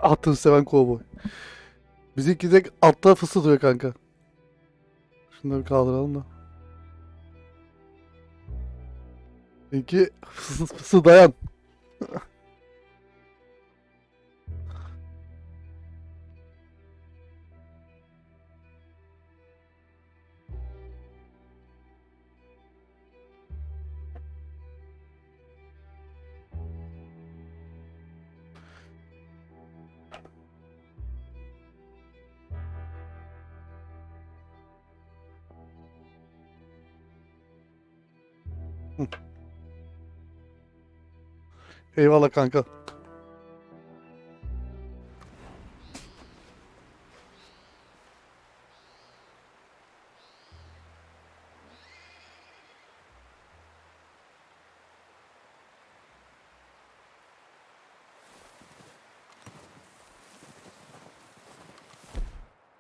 Atın seven kovboy. Bizimki de altta fısıldıyor kanka. Şunları bir kaldıralım da. Bizimki fısıldayan. Eyvallah kanka.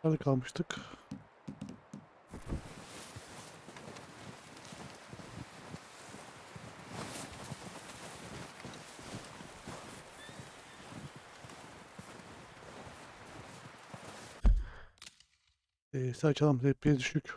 Nerede kalmıştık? Açalım. FPS düşük.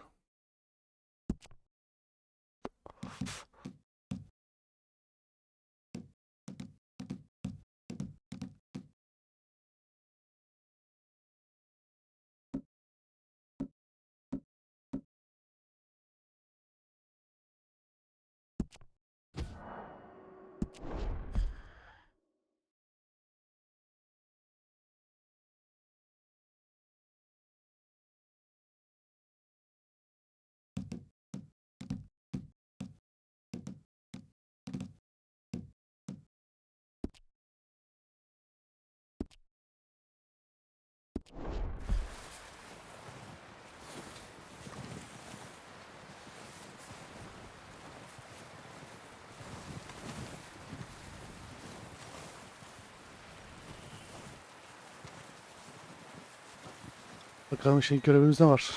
Bakalım şimdi görevimiz ne var?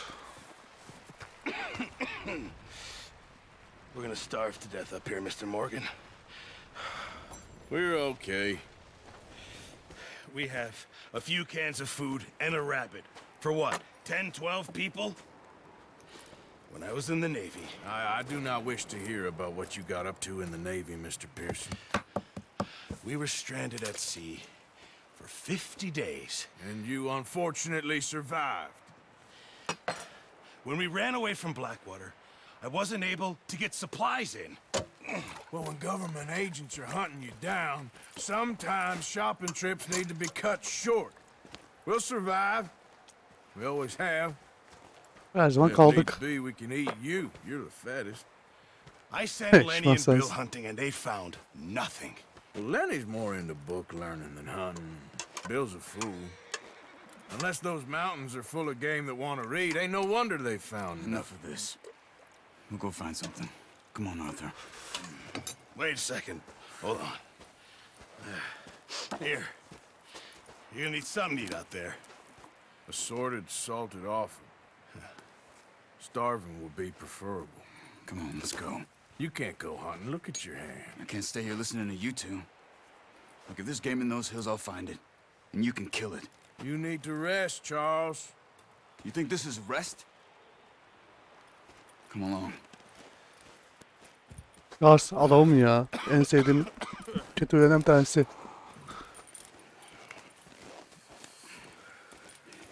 We're gonna starve to death up here, Mr. Morgan. We're okay. We have a few cans of food and a rabbit. For what? 10, 12 people? When I was in the Navy. I do not wish to hear about what you got up to in the Navy, Mr. Pearson. We were stranded at sea for 50 days. And you unfortunately survived. When we ran away from Blackwater, I wasn't able to get supplies in. Well, when government agents are hunting you down, sometimes shopping trips need to be cut short. We'll survive. We always have. Her zaman If kaldık. needs be, we can eat you. You're the fattest. I sent Hey, Lenny and Bill nonsense. hunting and they found nothing. Well, Lenny's more into book learning than hunting. Bill's a fool. Unless those mountains are full of game that want to read, ain't no wonder they found Enough of this. We'll go find something. Come on, Arthur. Wait a second. Hold on. Here. You're gonna need something to eat out there. Assorted, salted offal. Starving will be preferable. Come on, let's go. You can't go hunting. Look at your hand. I can't stay here listening to you two. Look, if there's game in those hills, I'll find it. And you can kill it. You need to rest, Charles. You think this is rest? Come along. Lars adamım ya. En sevdiğim kötü öğrenen bir tanesi.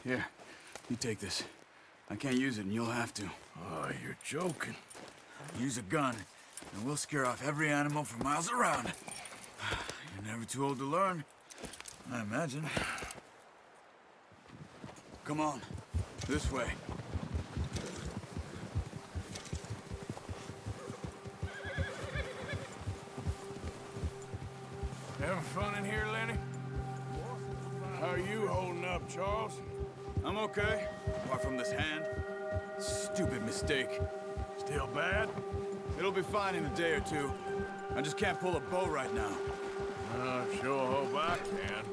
Here, you take this. I can't use it, and you'll have to. Oh, you're joking. Use a gun, and we'll scare off every animal for miles around. You're never too old to learn, I imagine. Come on, this way. Having fun in here, Lenny? How are you holding up, Charles? I'm okay, apart from this hand. Stupid mistake. Still bad? It'll be fine in a day or two. I just can't pull a bow right now. I sure hope I can.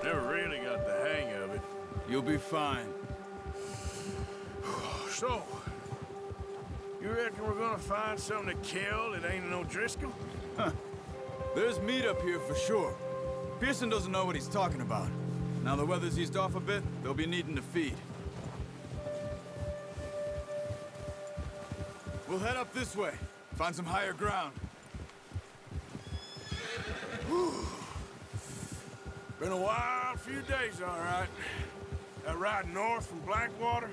Never really got the hang of it. You'll be fine. So, you reckon we're gonna find something to kill that ain't no Driscoll? There's meat up here for sure. Pearson doesn't know what he's talking about. Now the weather's eased off a bit, they'll be needing to feed. We'll head up this way, find some higher ground. Been a wild few days, all right. That ride north from Blackwater,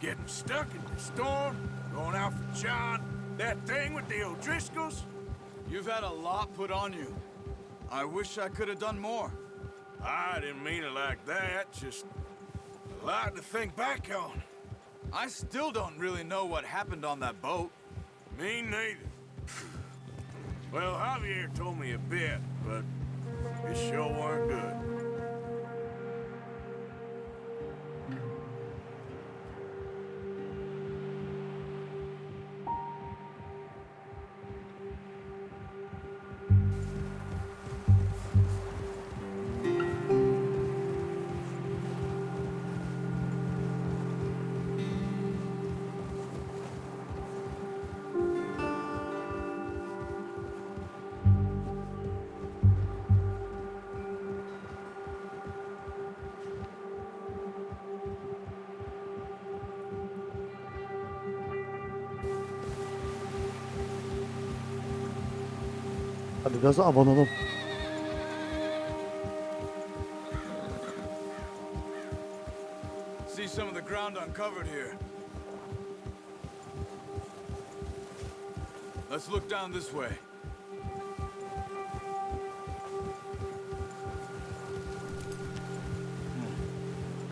getting stuck in the storm, going out for John, that thing with the O'Driscolls. You've had a lot put on you. I wish I could have done more. I didn't mean it like that, just a lot to think back on. I still don't really know what happened on that boat. Me neither. Well, Javier told me a bit, but it sure weren't good. Hadi gaza abanalım. See some of the ground uncovered here. Let's look down this way.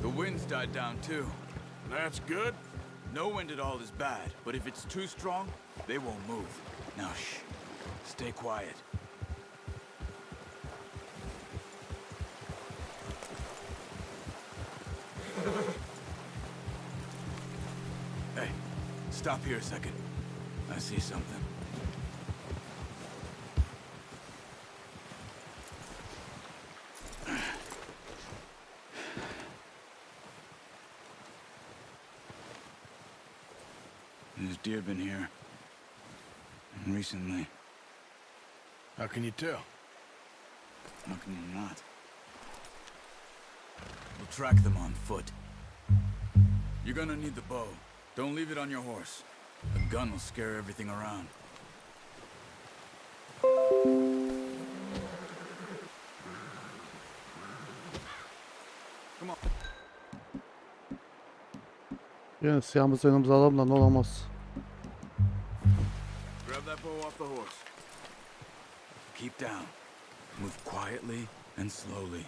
The wind's died down too. That's good. No wind at all is bad, but if it's too strong, they won't move. Now shh. Stay quiet. Hey, stop here a second. I see something. There's deer been here. And recently. How can you tell? How can you not? We'll track them on foot. You're gonna need the bow. Don't leave it on your horse. A gun will scare everything around. Come on. Yani siyahımızı yanımıza alalım da ne olamaz. Grab that bow off the horse. Keep down. Move quietly and slowly.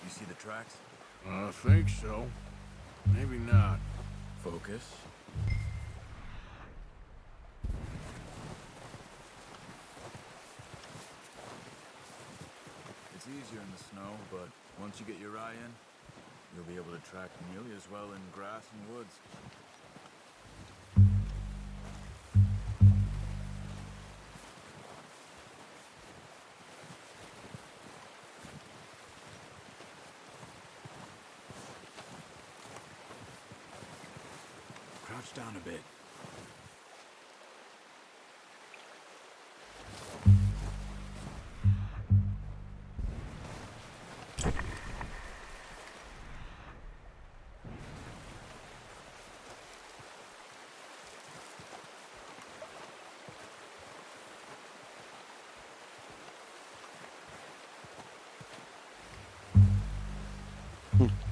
You see the tracks? I think so. Maybe not. Focus. It's easier in the snow, but once you get your eye in, you'll be able to track nearly as well in grass and woods. Crouch down a bit.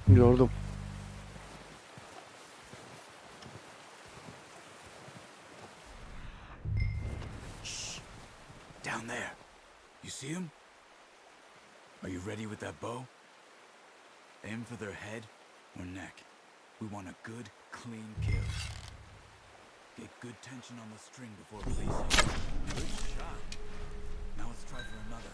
Gördüm. Shh. Down there. You see him? Are you ready with that bow? Aim for their head or neck. We want a good, clean kill. Get good tension on the string before releasing. Good shot. Now let's try for another.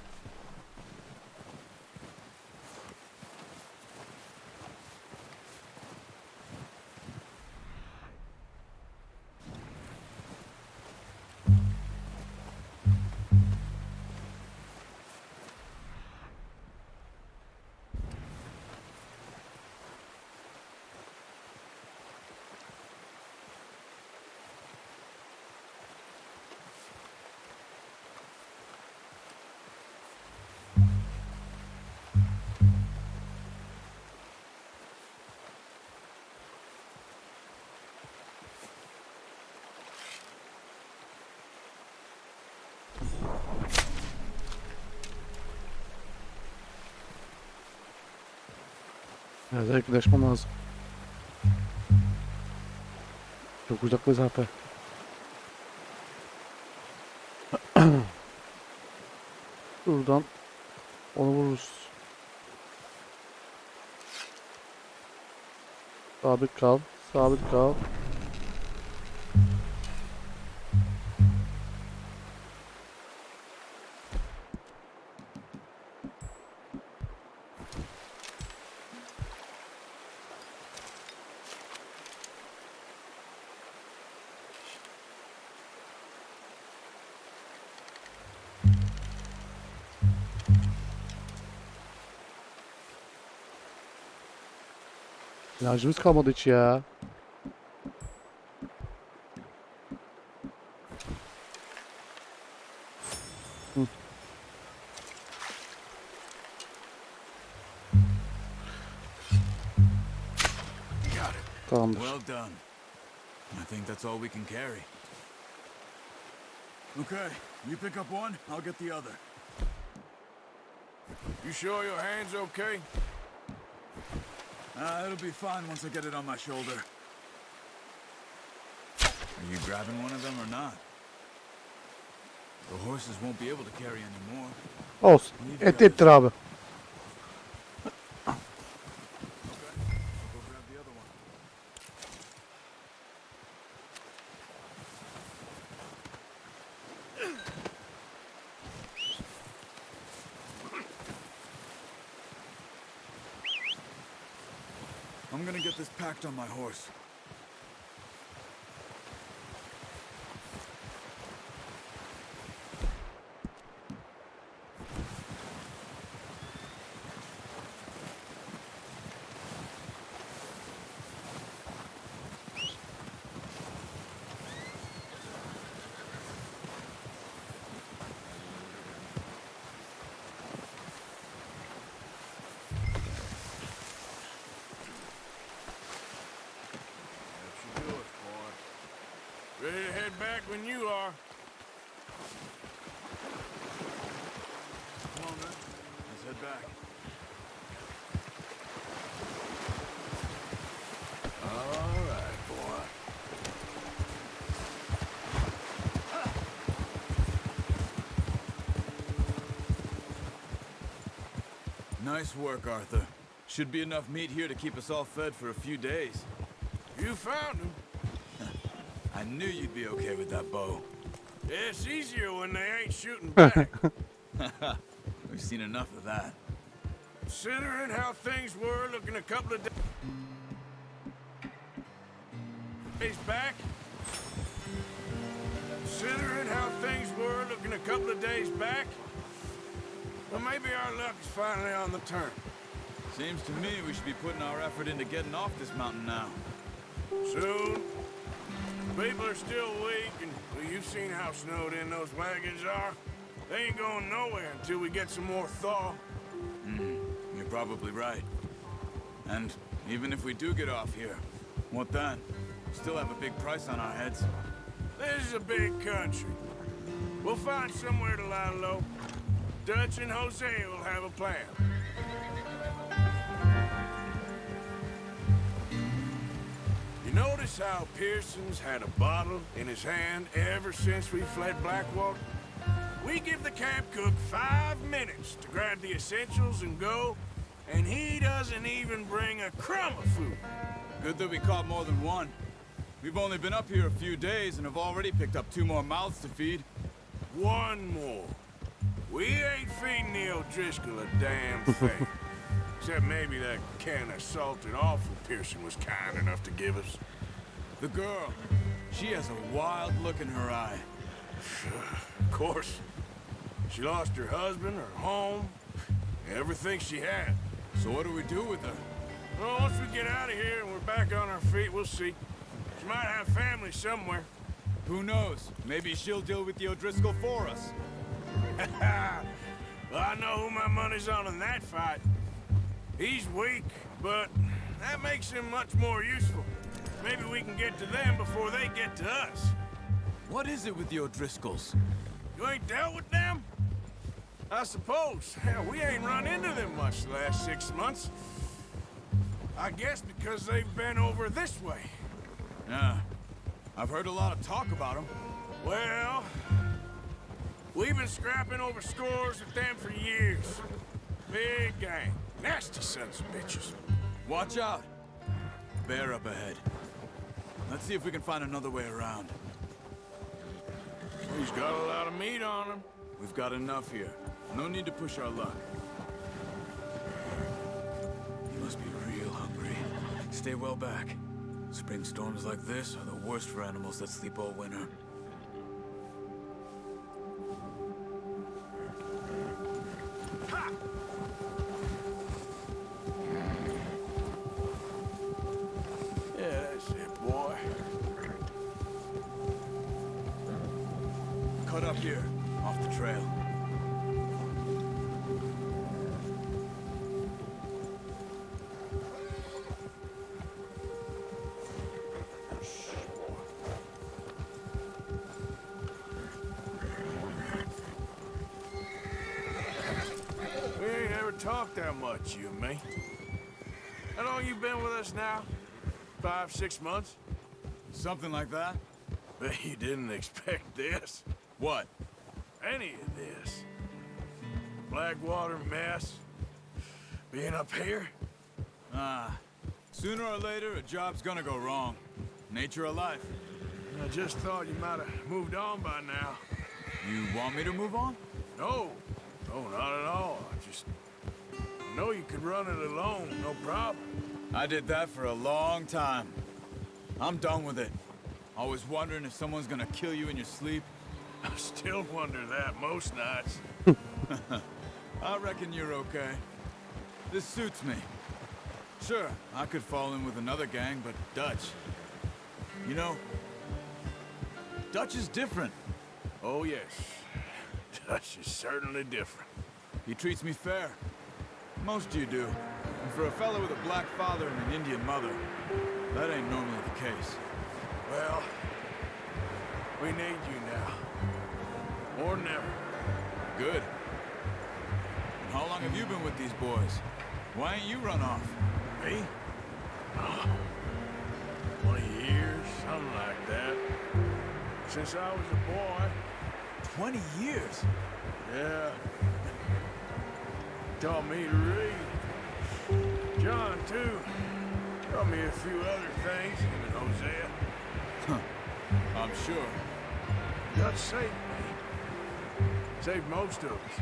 Evet, yaklaşmam lazım. Çok uzak mesafe. Buradan onu vururuz. Sabit kal. Sabit kal. Enerjimiz kalmadı hiç ya. Hı. Got it. Tamamdır. Well done. I think that's all we can carry. Okay, you pick up one, I'll get the other. You sure your hand's okay? It'll be fine once I get it on my shoulder. Are you grabbing one of them or not? The horses won't be able to carry any more. Olsun. Ettir abi. Okay, I'll go grab the other one. I'm gonna get this packed on my horse. That should do it, boy. Ready to head back when you are. Come on, man. Let's head back. All right, boy. Nice work, Arthur. Should be enough meat here to keep us all fed for a few days. You found him. I knew you'd be okay with that bow. It's easier when they ain't shooting back. We've seen enough of that. Considering how things were looking a couple of days back. Considering how things were looking a couple of days back. Well, maybe our luck is finally on the turn. Seems to me we should be putting our effort into getting off this mountain now. Soon. People are still weak, and well, you've seen how snowed in those wagons are. They ain't going nowhere until we get some more thaw. You're probably right. And even if we do get off here, what then? Still have a big price on our heads. This is a big country. We'll find somewhere to lie low. Dutch and Jose will have a plan. You notice how Pearson's had a bottle in his hand ever since we fled Blackwater? We give the camp cook 5 minutes to grab the essentials and go, and he doesn't even bring a crumb of food. Good that we caught more than one. We've only been up here a few days and have already picked up 2 more mouths to feed. One more. We ain't feeding the O'Driscoll a damn thing. Except maybe that can of salted offal Pearson was kind enough to give us. The girl, she has a wild look in her eye. Of course. She lost her husband, her home, everything she had. So what do we do with her? Well, once we get out of here and we're back on our feet, we'll see. She might have family somewhere. Who knows? Maybe she'll deal with the O'Driscoll for us. Well, I know who my money's on in that fight. He's weak, but that makes him much more useful. Maybe we can get to them before they get to us. What is it with the O'Driscolls? You ain't dealt with them? I suppose. Hell, we ain't run into them much the last 6 months. I guess because they've been over this way. Yeah. I've heard a lot of talk about them. Well, we've been scrapping over scores with them for years. Big gang. Nasty sons of bitches. Watch out. Bear up ahead. Let's see if we can find another way around. He's got a lot of meat on him. We've got enough here. No need to push our luck. You must be real hungry. Stay well back. Spring storms like this are the worst for animals that sleep all winter. Ha! Yeah, that's it, boy. Cut up here, off the trail. We ain't ever talked that much, you and me. How long you been with us now? 5, 6 months? Something like that? Bet you didn't expect this. What? Any of this. Blackwater mess. Being up here? Sooner or later, a job's gonna go wrong. Nature of life. I just thought you might have moved on by now. You want me to move on? No. No, not at all. I know you could run it alone, no problem. I did that for a long time. I'm done with it. Always wondering if someone's gonna kill you in your sleep. I still wonder that most nights. I reckon you're okay. This suits me. Sure, I could fall in with another gang, but Dutch... You know, Dutch is different. Oh, yes. Dutch is certainly different. He treats me fair. Most you do. And for a fellow with a black father and an Indian mother, that ain't normally the case. Well, we need you now. More than ever. Good. And how long have you been with these boys? Why ain't you run off? Me? Oh, 20 years, something like that. Since I was a boy. 20 years? Yeah. Taught me to read. John, too. Taught me a few other things, him and Hosea. I'm sure. Dutch saved me. Saved most of us.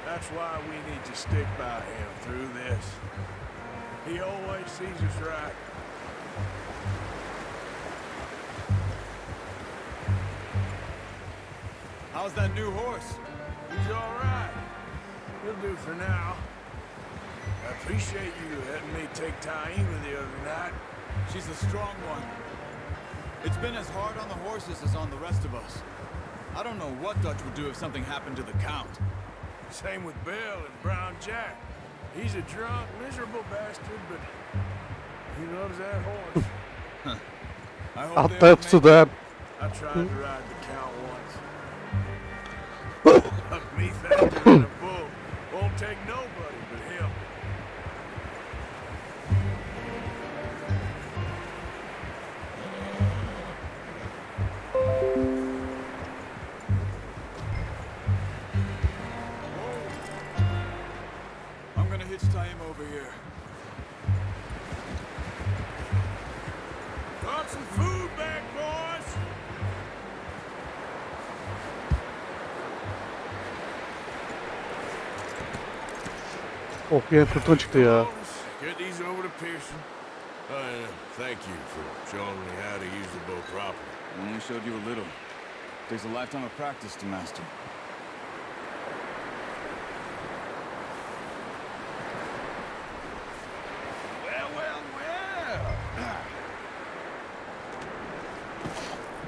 That's why we need to stick by him through this. He always sees us right. How's that new horse? He's all right. He'll do for now. I appreciate you letting me take Taima the other night. She's a strong one. It's been as hard on the horses as on the rest of us. I don't know what Dutch would do if something happened to the Count. Same with Bill and Brown Jack. He's a drunk, miserable bastard, but he loves that horse. I hope At they the all make hepsi de. I tried to ride the Count once. Huck me faster than a bull. Won't take nobody but him. I'm gonna hitch tie him over here. Got some food back, boys. Oh, yine fırtına çıktı ya. Get these over to Pearson. Thank you for showing me how to use the bow properly. I only showed you a little. Takes a lifetime of practice to master. Well.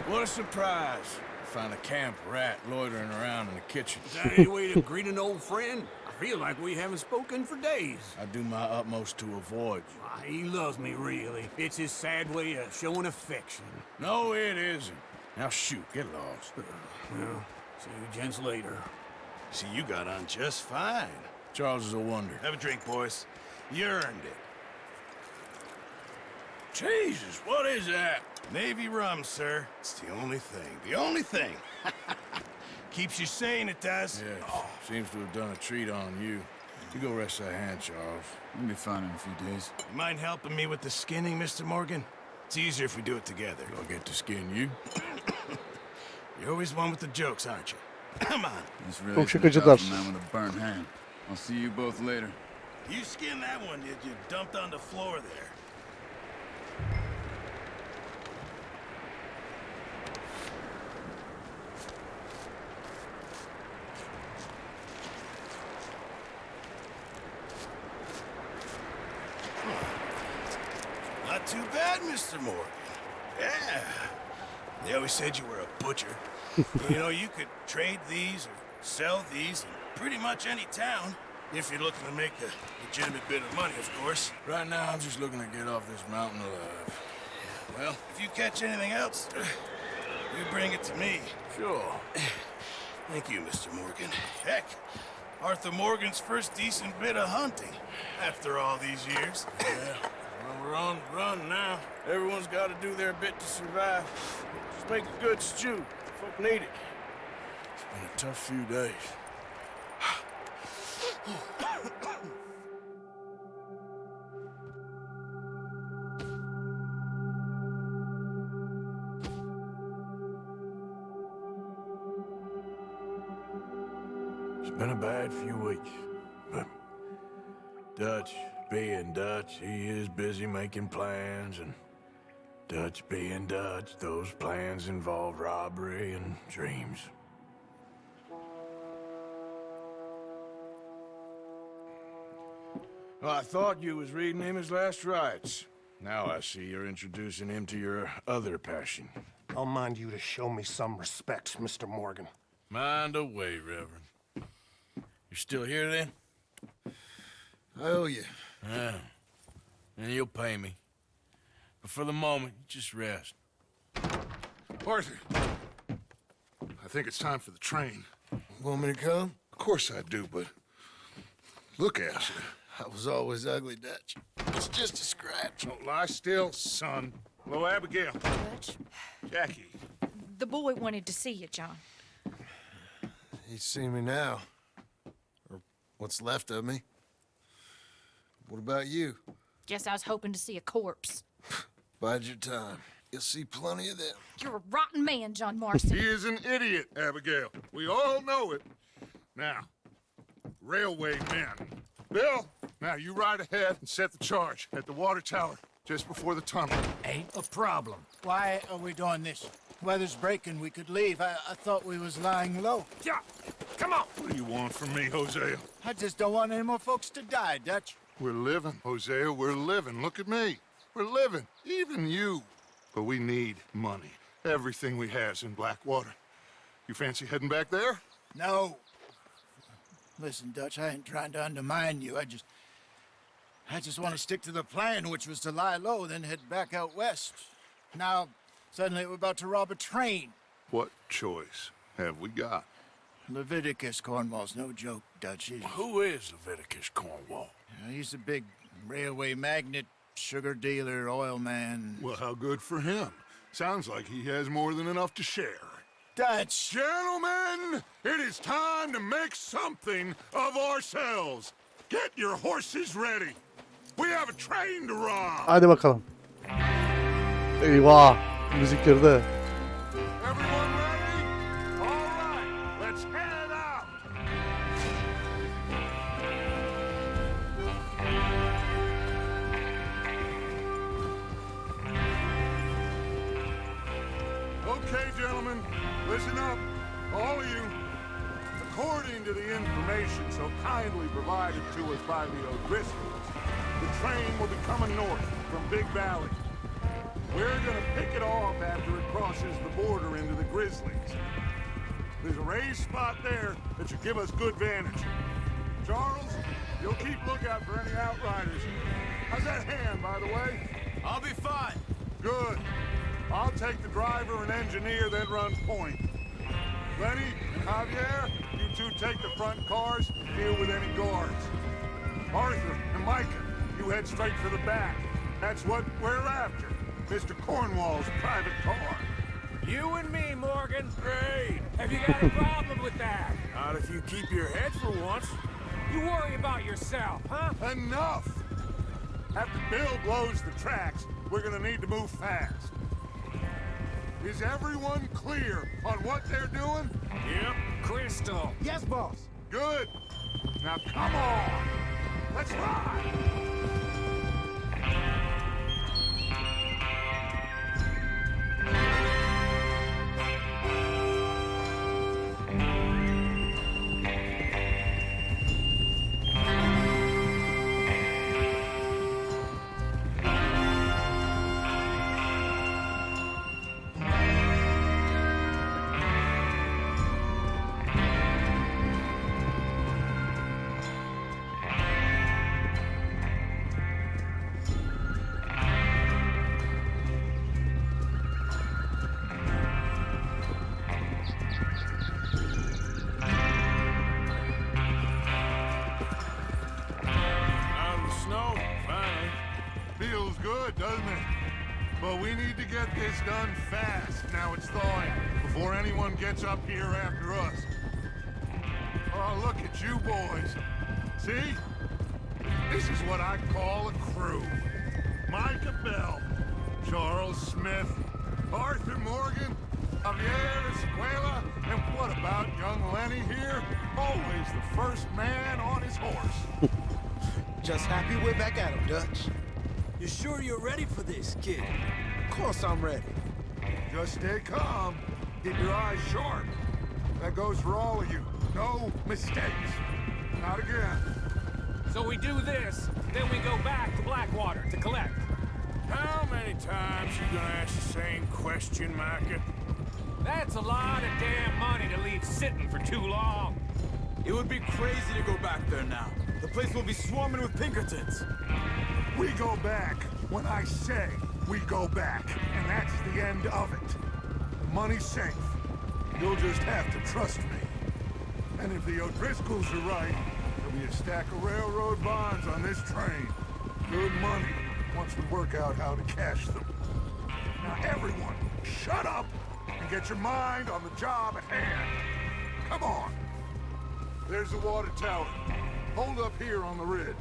What a surprise. Find a camp rat loitering around in the kitchen. Is that any way to greet an old friend? I feel like we haven't spoken for days. I do my utmost to avoid you. Ah, he loves me, really. It's his sad way of showing affection. No, it isn't. Now shoot, get lost. Well, see you gents later. See, you got on just fine. Charles is a wonder. Have a drink, boys. You earned it. Jesus, what is that? Navy rum, sir. It's the only thing. The only thing. Keeps you sane, it does. Yeah, seems to have done a treat on you. You go rest that hand, Charles. We'll be fine in a few days. You mind helping me with the skinning, Mr. Morgan? It's easier if we do it together. Do I get to skin you? You're always one with the jokes, aren't you? Come on. This really Çok is the şakacılar. job of a man with a burnt hand. I'll see you both later. You skinned that one, did you? Dumped on the floor there. Not too bad, Mr. Morgan. Yeah. They always said you were a butcher. You know, you could trade these or sell these in pretty much any town. If you're looking to make a legitimate bit of money, of course. Right now, I'm just looking to get off this mountain alive. Well, if you catch anything else, you bring it to me. Sure. Thank you, Mr. Morgan. Heck, Arthur Morgan's first decent bit of hunting after all these years. Yeah. Well, we're on the run now. Everyone's got to do their bit to survive. Just make a good stew. Folk need it. It's been a tough few days. It's been a bad few weeks, but Dutch being Dutch, he is busy making plans, and Dutch being Dutch, those plans involve robbery and dreams. Well, I thought you was reading him his last rites. Now I see you're introducing him to your other passion. I'll mind you to show me some respect, Mr. Morgan. Mind away, Reverend. You still here, then? I owe you. Yeah. And you'll pay me. But for the moment, just rest. Arthur, I think it's time for the train. Want me to come? Of course I do, but look at you. I was always ugly, Dutch. It's just a scratch. Don't lie still, son. Hello, Abigail. Dutch, Jackie. the boy wanted to see you, John. He's seen me now. Or what's left of me. What about you? Guess I was hoping to see a corpse. Bide your time. You'll see plenty of them. You're a rotten man, John Marston. He is an idiot, Abigail. We all know it. Now, railway men. Bill, now you ride ahead and set the charge at the water tower just before the tunnel. Ain't a problem. Why are we doing this? Weather's breaking, we could leave. I thought we was lying low. Yeah, come on. What do you want from me, Hosea? I just don't want any more folks to die, Dutch. We're living, Hosea. We're living. Look at me. We're living. Even you. But we need money. Everything we has in Blackwater. You fancy heading back there? No. Listen, Dutch, I ain't trying to undermine you. I just want to stick to the plan, which was to lie low, then head back out west. Now, suddenly we're about to rob a train. What choice have we got? Leviticus Cornwall's no joke, Dutch. Who is Leviticus Cornwall? He's a big railway magnate, sugar dealer, oil man. Well, how good for him. Sounds like he has more than enough to share. Dutch! Gentlemen, it is time to make something of ourselves. Get your horses ready. We have a train to rob. Hadi bakalım. Eyvah. Müzik girdi. Everyone ready? All right, let's head out. Okay, gentlemen, listen up, all of you. According to the information so kindly provided to us by the O'Driscolls, the train will be coming north from Big Valley. We're gonna pick it off after it crosses the border into the Grizzlies. There's a raised spot there that should give us good vantage. Charles, you'll keep lookout for any outriders. How's that hand, by the way? I'll be fine. Good. I'll take the driver and engineer, then run point. Lenny and Javier, you two take the front cars and deal with any guards. Arthur and Micah, you head straight for the back. That's what we're after. Mr. Cornwall's private car. You and me, Morgan. Great. Have you got a problem with that? Not if you keep your head for once. You worry about yourself, huh? Enough! After Bill blows the tracks, we're gonna need to move fast. Is everyone clear on what they're doing? Yep. Crystal. Yes, boss. Good. Now come on. Let's ride. Feels good, doesn't it? But we need to get this done fast. Now it's thawing, before anyone gets up here after us. Oh, look at you boys. See? This is what I call a crew. Micah Bell, Charles Smith, Arthur Morgan, Javier Escuela, and what about young Lenny here? Always the first man on his horse. Just happy we're back at him, Dutch. You sure you're ready for this, kid? Of course I'm ready. Just stay calm. Keep your eyes sharp. That goes for all of you. No mistakes. Not again. So we do this, then we go back to Blackwater to collect. How many times you gonna ask the same question, Micah? That's a lot of damn money to leave sitting for too long. It would be crazy to go back there now. The place will be swarming with Pinkertons. We go back when I say we go back, and that's the end of it. The money's safe. You'll just have to trust me. And if the O'Driscolls are right, there'll be a stack of railroad bonds on this train. Good money, once we work out how to cash them. Now everyone, shut up and get your mind on the job at hand. Come on. There's the water tower. Hold up here on the ridge.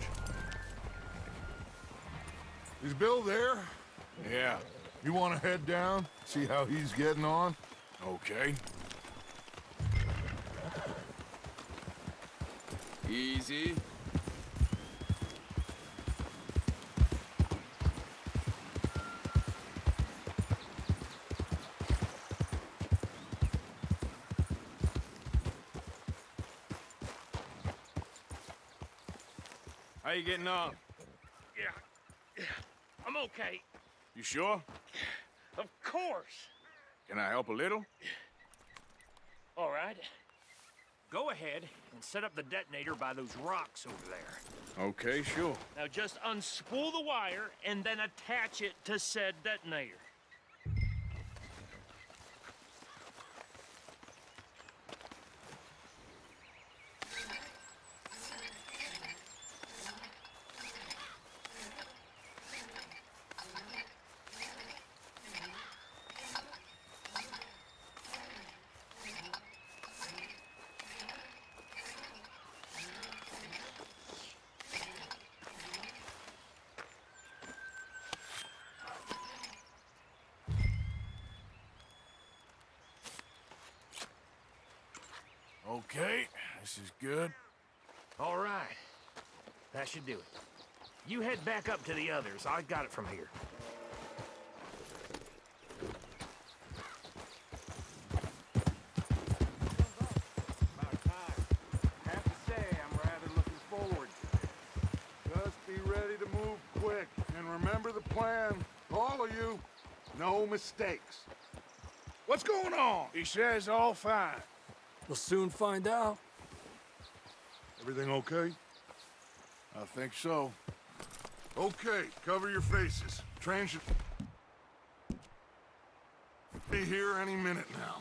Is Bill there? Yeah. You want to head down, see how he's getting on? Okay. Easy. How you getting on? Yeah, I'm okay. You sure? Of course. Can I help a little? All right. Go ahead and set up the detonator by those rocks over there. Okay, sure. Now just unspool the wire and then attach it to said detonator. Okay, this is good. All right. That should do it. You head back up to the others. I got it from here. About time. Have to say, I'm rather looking forward to this. Just be ready to move quick. And remember the plan. All of you, no mistakes. What's going on? He says all fine. We'll soon find out. Everything okay? I think so. Okay, cover your faces. Train should be here any minute now.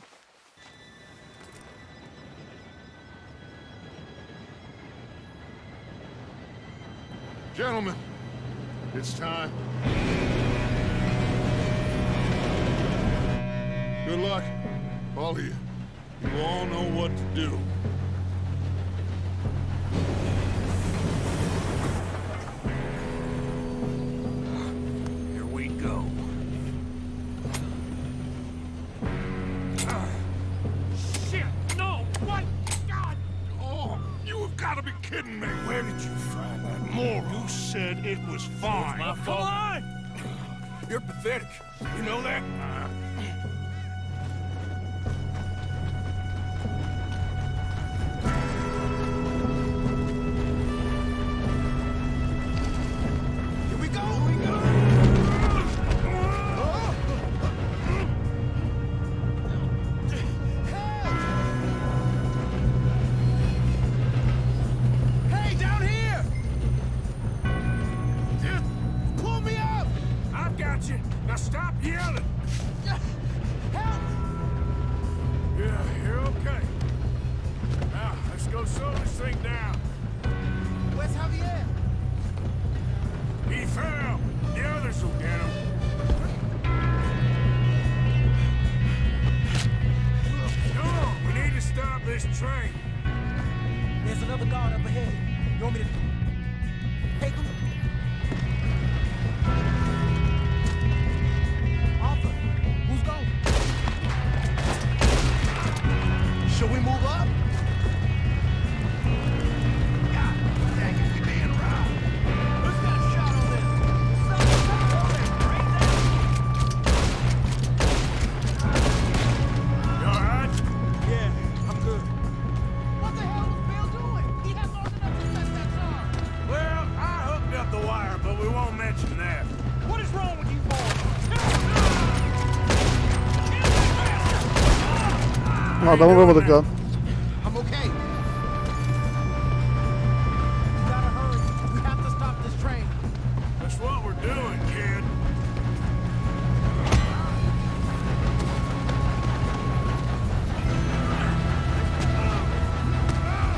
Gentlemen, it's time. Good luck, all of you. You all know what to do. Here we go. Shit! No! What? God! Oh, you have got to be kidding me. Where did you find that moron? You said it was fine. My Come fault. on! You're pathetic. You know that? Here we go! Here we go! Hey, down here! Pull me up! I've got you. Now stop yelling. Help! Yeah, you're okay. Now, let's go slow this thing down. Where's Javier? He fell. The others will get him. Come on, we need to stop this train. There's another guard up ahead. You want me to take him? Arthur, who's going? Should we move up? God dang it, we being robbed. Who's got a shot on this? You all right? Yeah, I'm good. What the hell was Bill doing? He has long enough to set that charge. Well, I hooked up the wire, but we won't mention that. What is wrong with you boys? Adamı vuramadık lan. I'm okay. You gotta hurry. We have to stop this train. That's what we're doing, kid.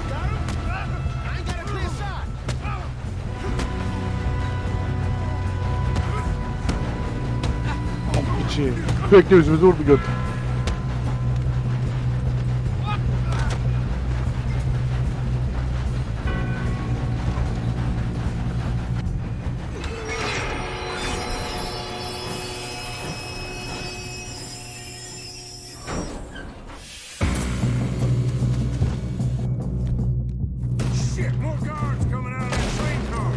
Got him? I ain't got a clear shot. İçi. Sürekli yüzümüzü vurdu göt. Shit, more guards coming out of that train car.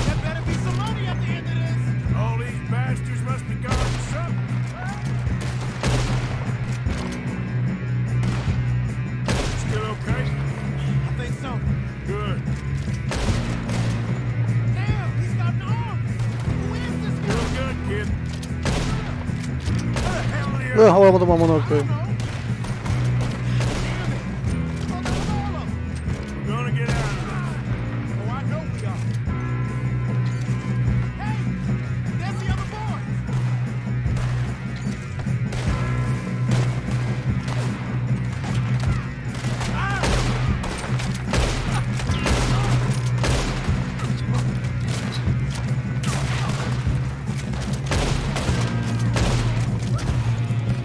There better be some money at the end of this. All these bastards must be guarding something. Still okay? I think so. Good. Damn, he's got an arm. Who is this guy? Still good, kid. Where the hell are Ve you? alamadım amına koyayım. We're gonna get out of this. Oh, I know we are. Hey, there's the other boys.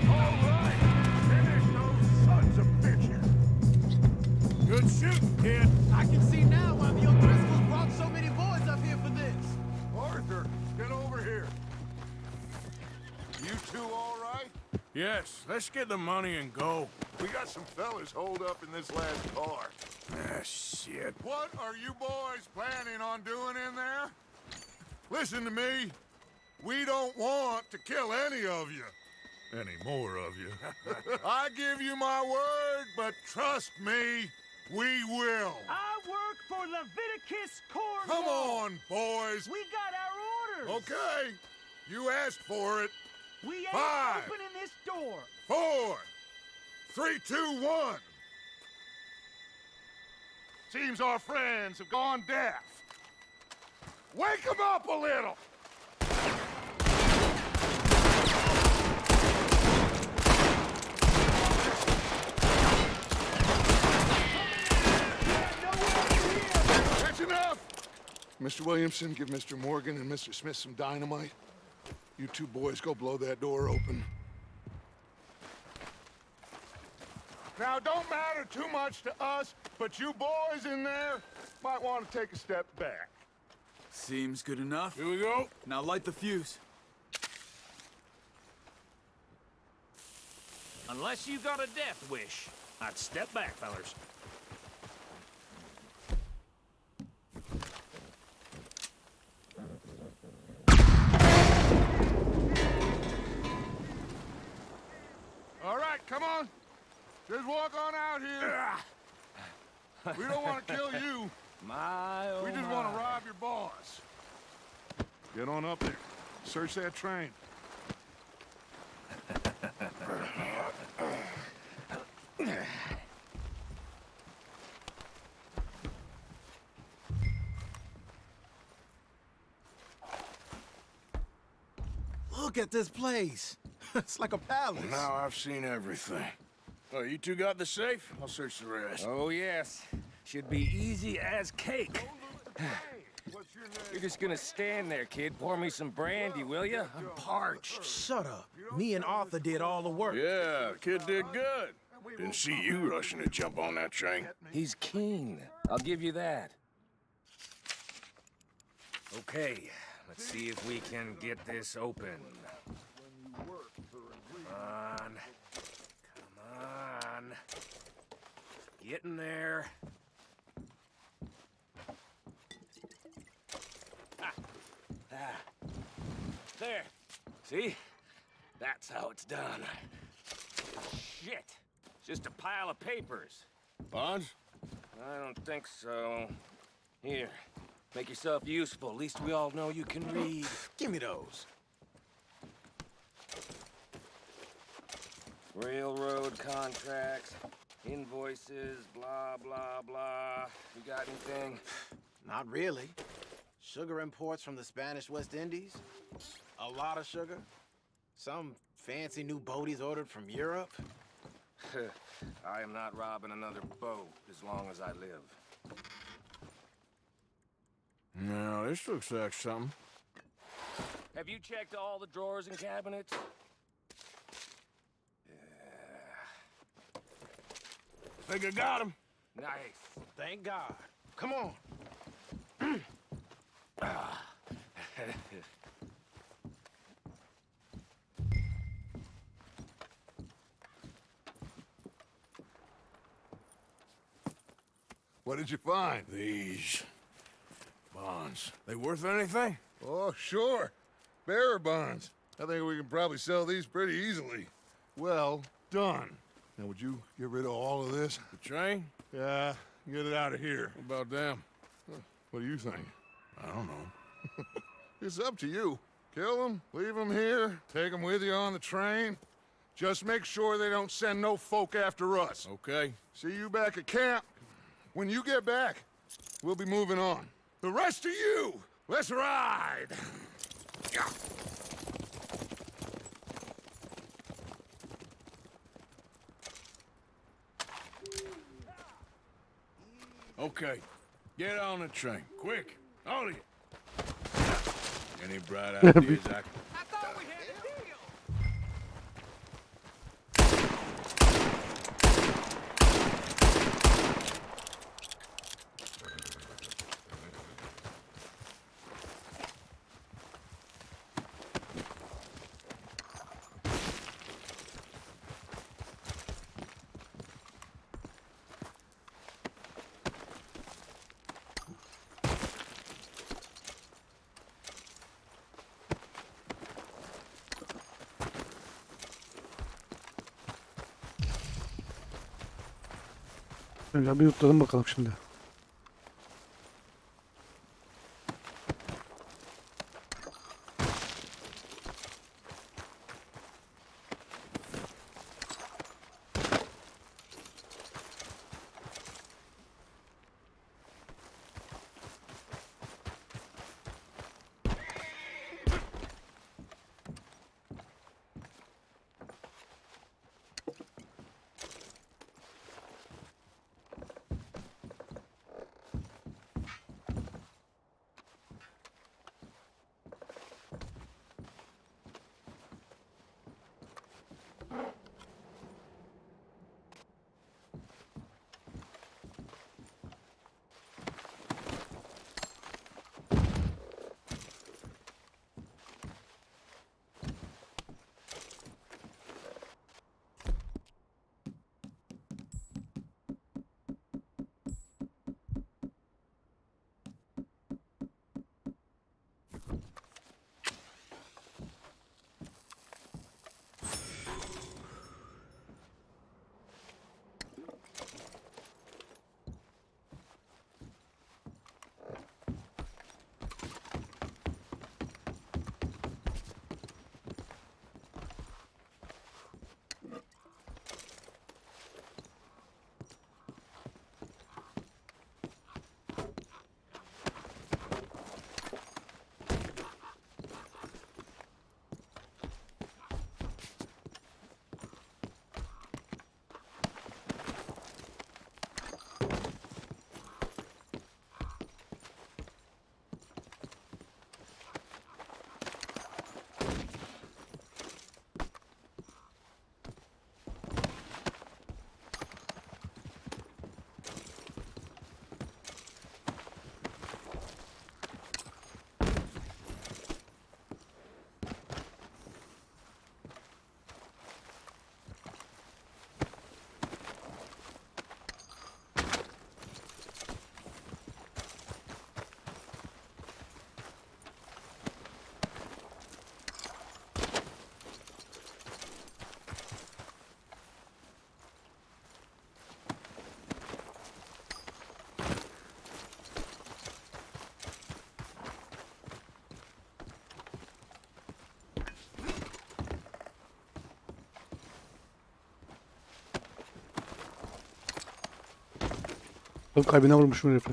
All right. Finish those sons of bitches. Good shooting, kid. I can see now why the O'Driscolls brought so many boys up here for this. Arthur, get over here. You two all right? Yes, let's get the money and go. We got some fellas holed up in this last car. Ah, shit. What are you boys planning on doing in there? Listen to me. We don't want to kill any of you. Any more of you. I give you my word, but trust me, we will. I work for Leviticus Corps. Come on, boys. We got our orders. Okay. You asked for it. We ain't 5, opening this door. 4, 3, 2, 1. Seems our friends have gone deaf. Wake them up a little. That's enough. Mr. Williamson, give Mr. Morgan and Mr. Smith some dynamite. You two boys go blow that door open. Now, don't matter too much to us, but you boys in there might want to take a step back. Seems good enough. Here we go. Now light the fuse. Unless you got a death wish, I'd step back, fellers. All right, come on. Just walk on out here. We don't want to kill you. My, oh We just want to rob your boss. Get on up there. Search that train. Look at this place. It's like a palace. Now I've seen everything. Oh, you two got the safe? I'll search the rest. Oh, yes. Should be easy as cake. What's your name? You're just gonna stand there, kid. Pour me some brandy, will you? I'm parched. Shut up. Me and Arthur did all the work. Yeah, the kid did good. Didn't see you rushing to jump on that train. He's keen. I'll give you that. Okay, let's see if we can get this open. Come on. Come on. Get in there. There. See? That's how it's done. Shit. It's just a pile of papers. Bonds? I don't think so. Here. Make yourself useful. At least we all know you can read. Give me those. Railroad contracts, invoices, blah, blah, blah. You got anything? Not really. Sugar imports from the Spanish West Indies. A lot of sugar. Some fancy new boat he's ordered from Europe. I am not robbing another boat as long as I live. No, this looks like something. Have you checked all the drawers and cabinets? Think I got him. Nice. Thank God. Come on. What did you find? These bonds. They worth anything? Oh, sure. Bearer bonds. I think we can probably sell these pretty easily. Well done. Now, would you get rid of all of this? The train? Yeah, get it out of here. What about them? What do you think? I don't know. It's up to you. Kill them, leave them here, take them with you on the train. Just make sure they don't send no folk after us. Okay. See you back at camp. When you get back, we'll be moving on. The rest of you, let's ride! Okay. Get on the train. Quick. All of you. Any bright ideas I can... I thought we had a deal! Önce bir yutlayalım bakalım şimdi. Oğlum kalbine vurmuşum herifi.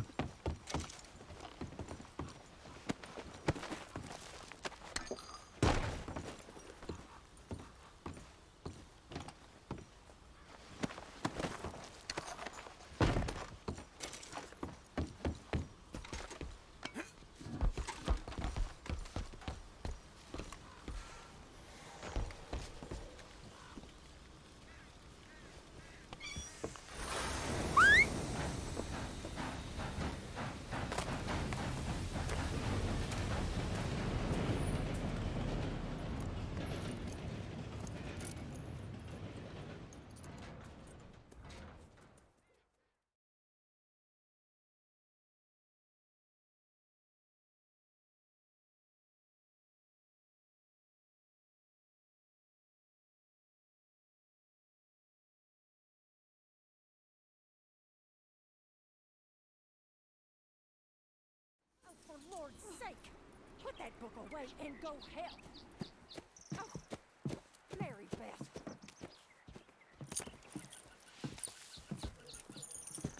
For Lord's sake, put that book away and go help. Oh, Mary Beth.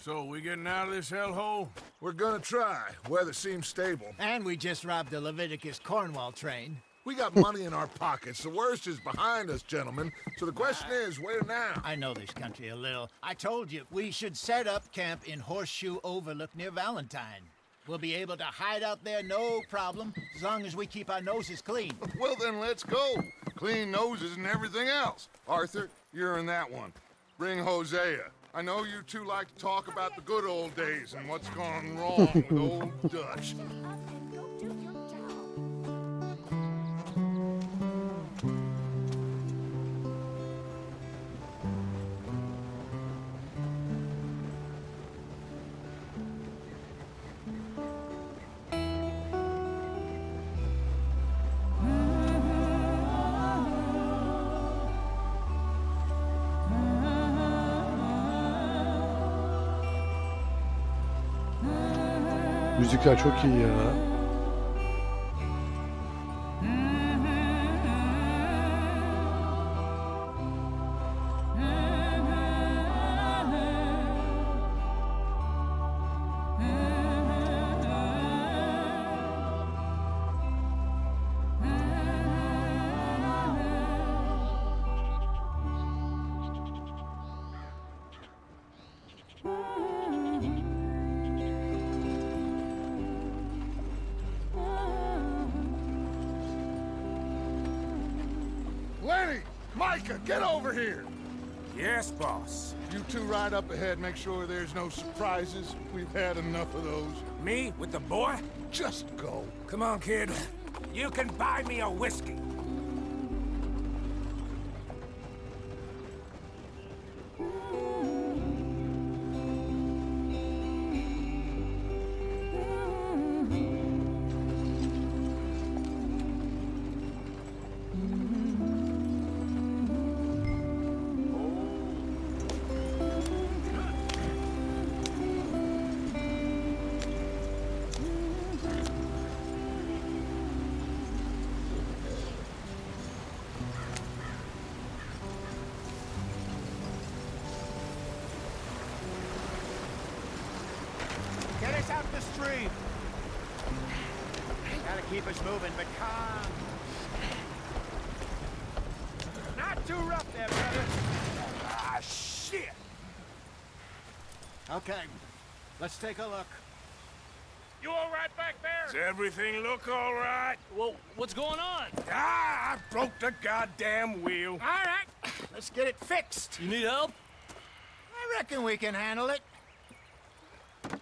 So, we getting out of this hellhole? We're gonna try. Weather seems stable. And we just robbed the Leviticus Cornwall train. We got money in our pockets. The worst is behind us, gentlemen. So the question is, where now? I know this country a little. I told you, we should set up camp in Horseshoe Overlook near Valentine. We'll be able to hide out there, no problem, as long as we keep our noses clean. Well, then let's go. Clean noses and everything else. Arthur, you're in that one. Bring Hosea. I know you two like to talk about the good old days and what's gone wrong with old Dutch. And go do your job. Müzikler çok iyi ya. Lenny! Micah, get over here! Yes, boss. You two ride up ahead, make sure there's no surprises. We've had enough of those. Me with the boy? Just go. Come on, kid. You can buy me a whiskey. Get us out the stream. Gotta keep us moving, but calm. Not too rough there, brother. Ah, shit! Okay, let's take a look. You all right back there? Does everything look all right? Well, what's going on? Ah, I broke the goddamn wheel. All right, let's get it fixed. You need help? I reckon we can handle it.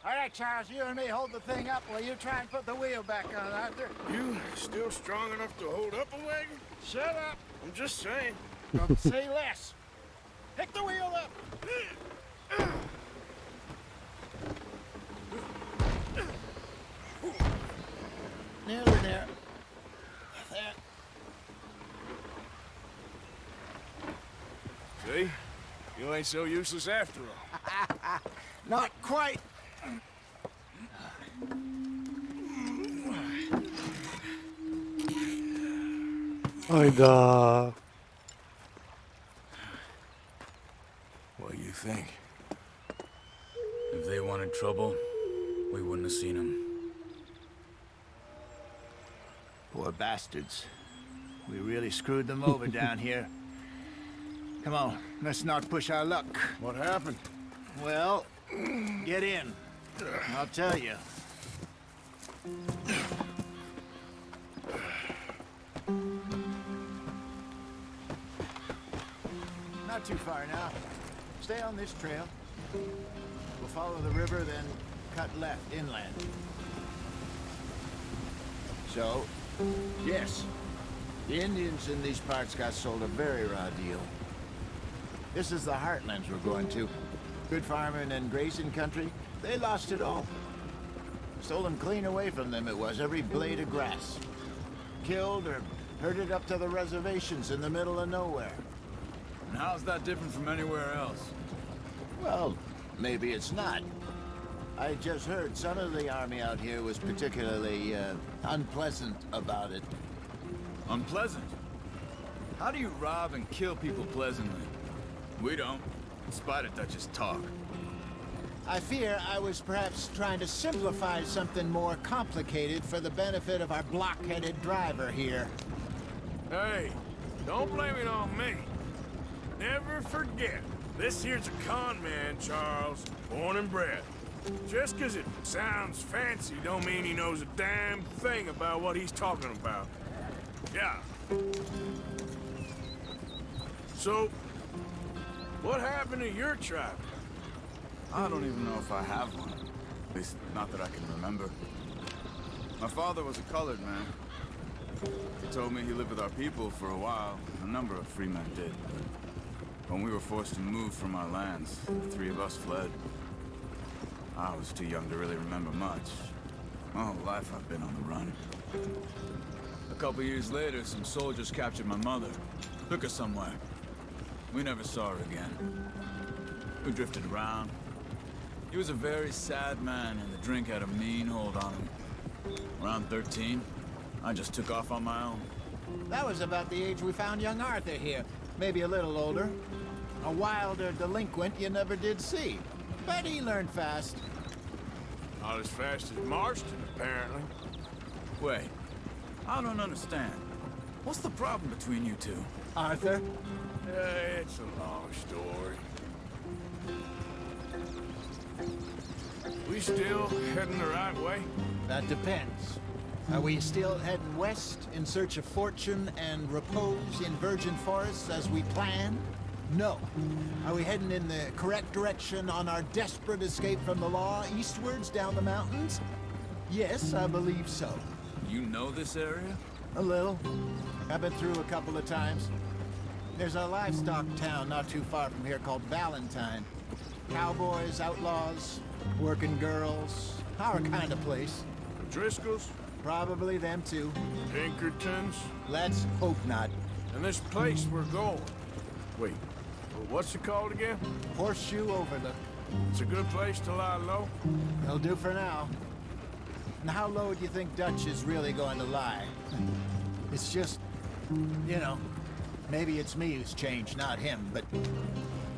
All right, Charles, you and me hold the thing up while you try and put the wheel back on, Arthur. You still strong enough to hold up a wagon? Shut up. I'm just saying. Don't say less. Pick the wheel up. Nearly there. There. See? You ain't so useless after all. Not quite. Hayda. What do you think? If they wanted trouble, we wouldn't have seen them. Poor bastards. We really screwed them over down here. Come on, let's not push our luck. What happened? Well, get in. I'll tell you. Not too far now. Stay on this trail. We'll follow the river, then cut left inland. So, yes, the Indians in these parts got sold a very raw deal. This is the heartlands we're going to. Good farming and grazing country, they lost it all. Stolen clean away from them it was, every blade of grass. Killed or herded up to the reservations in the middle of nowhere. And how's that different from anywhere else? Well, maybe it's not. I just heard some of the army out here was particularly, unpleasant about it. Unpleasant? How do you rob and kill people pleasantly? We don't, in spite of Dutch's talk. I fear I was perhaps trying to simplify something more complicated for the benefit of our block-headed driver here. Hey, don't blame it on me. Never forget, this here's a con man, Charles, born and bred. Just 'cause it sounds fancy don't mean he knows a damn thing about what he's talking about. Yeah. So, what happened to your tribe? I don't even know if I have one. At least, not that I can remember. My father was a colored man. He told me he lived with our people for a while. A number of free men did. When we were forced to move from our lands, the three of us fled. I was too young to really remember much. My whole life I've been on the run. A couple years later, some soldiers captured my mother. Took her somewhere. We never saw her again. We drifted around. He was a very sad man, and the drink had a mean hold on him. Around 13, I just took off on my own. That was about the age we found young Arthur here. Maybe a little older. A wilder delinquent you never did see. But he learned fast. Not as fast as Marston, apparently. Wait, I don't understand. What's the problem between you two? Arthur? It's a long story. We still heading the right way? That depends. Are we still heading west in search of fortune and repose in virgin forests as we planned? No. Are we heading in the correct direction on our desperate escape from the law eastwards down the mountains? Yes, I believe so. You know this area? A little. I've been through a couple of times. There's a livestock town not too far from here called Valentine. Cowboys, outlaws, working girls, our kind of place. The Driscolls? Probably them too. Pinkertons? Let's hope not. And this place we're going. Wait, what's it called again? Horseshoe Overlook. It's a good place to lie low? It'll do for now. And how low do you think Dutch is really going to lie? It's just, you know, maybe it's me who's changed, not him, but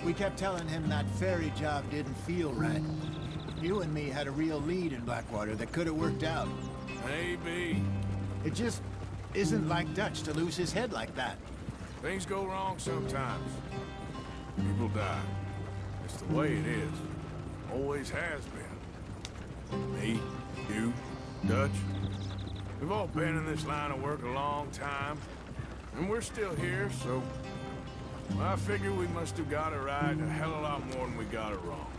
we kept telling him that ferry job didn't feel right. You and me had a real lead in Blackwater that could have worked out. Maybe. It just isn't like Dutch to lose his head like that. Things go wrong sometimes. People die. It's the way it is. Always has been. Me, you, Dutch. We've all been in this line of work a long time. And we're still here, so I figure we must have got it right a hell of a lot more than we got it wrong.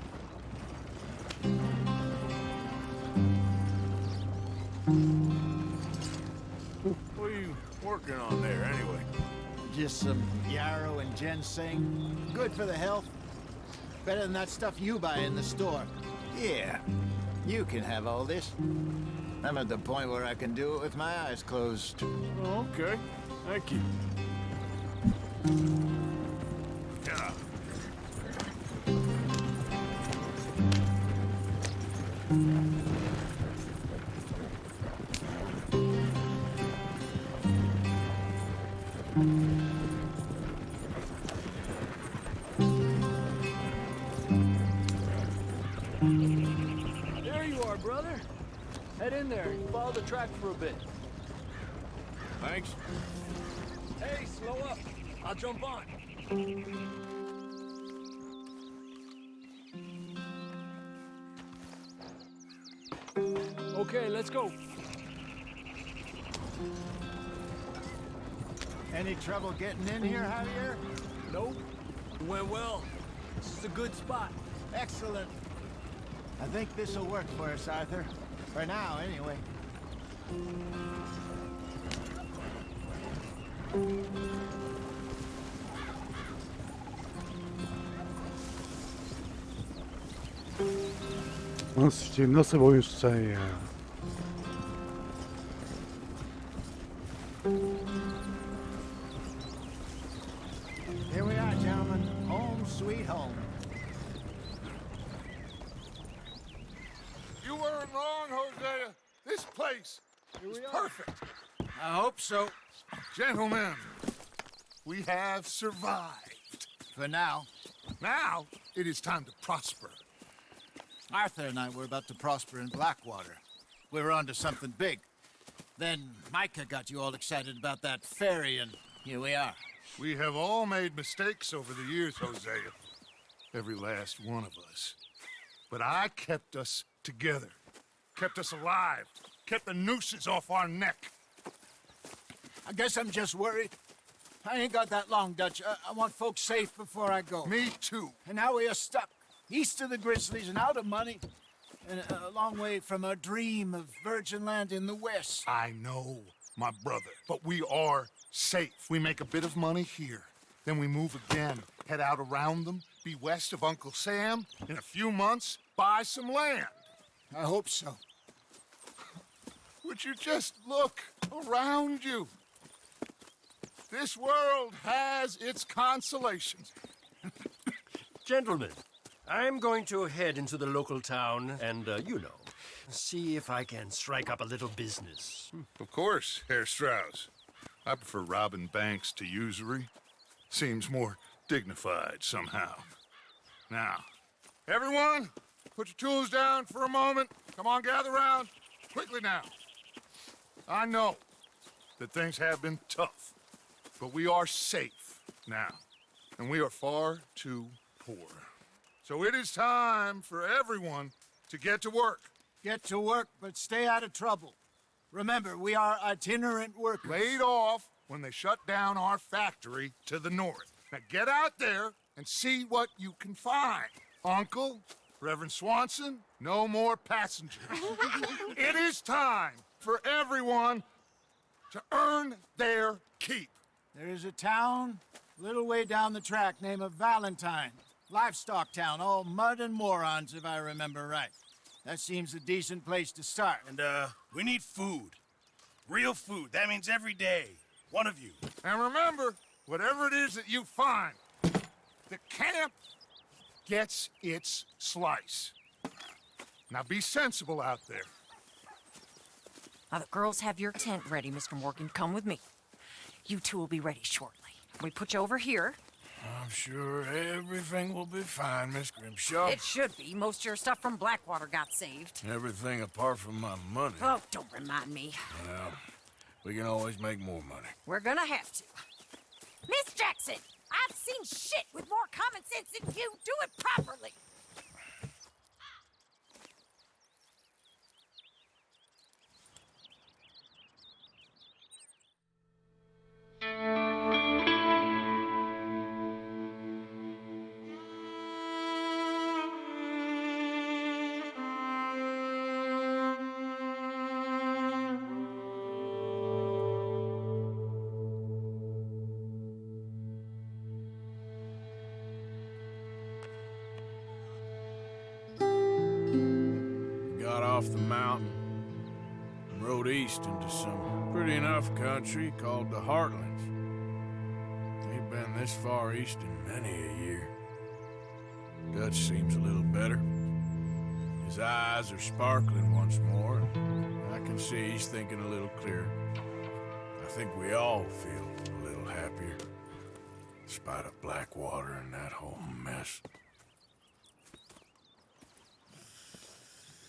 What are you working on there, anyway? Just some yarrow and ginseng. Good for the health. Better than that stuff you buy in the store. Yeah, you can have all this. I'm at the point where I can do it with my eyes closed. Okay, thank you. Yeah. in there and follow the track for a bit. Thanks. Hey, slow up. I'll jump on. Okay, let's go. Any trouble getting in here, Javier? Nope. It went well. This is a good spot. Excellent. I think this'll work for us, Arthur. For now, anyway. Nasıl bir oyunsun sen ya? Here we are, gentlemen. Home sweet home. You weren't wrong, Hosea. This place is perfect. I hope so. Gentlemen, we have survived. For now. Now, it is time to prosper. Arthur and I were about to prosper in Blackwater. We were onto something big. Then Micah got you all excited about that ferry, and here we are. We have all made mistakes over the years, Hosea. Every last one of us. But I kept us together. Kept us alive. Kept the nooses off our neck. I guess I'm just worried. I ain't got that long, Dutch. I want folks safe before I go. Me too. And now we are stuck. East of the Grizzlies and out of money. And a long way from our dream of virgin land in the west. I know, my brother. But we are safe. We make a bit of money here. Then we move again. Head out around them. Be west of Uncle Sam. In a few months, buy some land. I hope so. Would you just look around you? This world has its consolations. Gentlemen, I'm going to head into the local town and, see if I can strike up a little business. Of course, Herr Strauss. I prefer robbing banks to usury. Seems more dignified somehow. Now, everyone, put your tools down for a moment. Come on, gather round. Quickly now. I know that things have been tough, but we are safe now, and we are far too poor. So it is time for everyone to get to work. Get to work, but stay out of trouble. Remember, we are itinerant workers. Laid off when they shut down our factory to the north. Now get out there and see what you can find. Uncle, Reverend Swanson, no more passengers. It is time for everyone to earn their keep. There is a town a little way down the track named Valentine. Livestock town, all mud and morons, if I remember right. That seems a decent place to start. And, we need food. Real food. That means every day. One of you. And remember, whatever it is that you find, the camp gets its slice. Now be sensible out there. Now the girls have your tent ready, Mr. Morgan. Come with me. You two will be ready shortly. We put you over here. I'm sure everything will be fine, Miss Grimshaw. It should be. Most of your stuff from Blackwater got saved. Everything apart from my money. Oh, don't remind me. Well, we can always make more money. We're gonna have to. Miss Jackson, I've seen shit with more common sense than you. Do it properly. Got off the mountain and rode east into some pretty enough country called the Heartlands. Ain't been this far east in many a year. Dutch seems a little better. His eyes are sparkling once more. I can see he's thinking a little clearer. I think we all feel a little happier, in spite of Blackwater and that whole mess.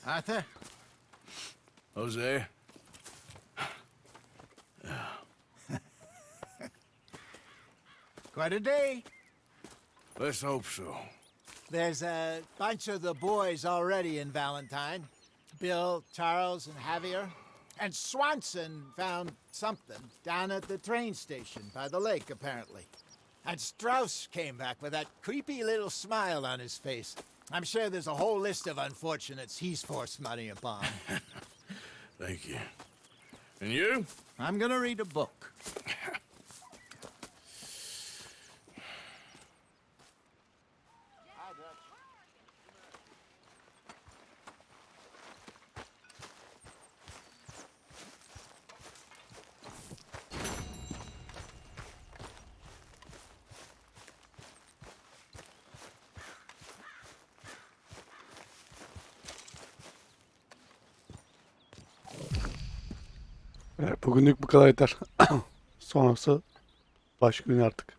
Arthur? Jose? Quite a day. Let's hope so. There's a bunch of the boys already in Valentine. Bill, Charles, and Javier. And Swanson found something down at the train station by the lake, apparently. And Strauss came back with that creepy little smile on his face. I'm sure there's a whole list of unfortunates he's forced money upon. Thank you. And you? I'm gonna read a book. Evet, bugünlük bu kadar yeter. Sonrası başka gün artık.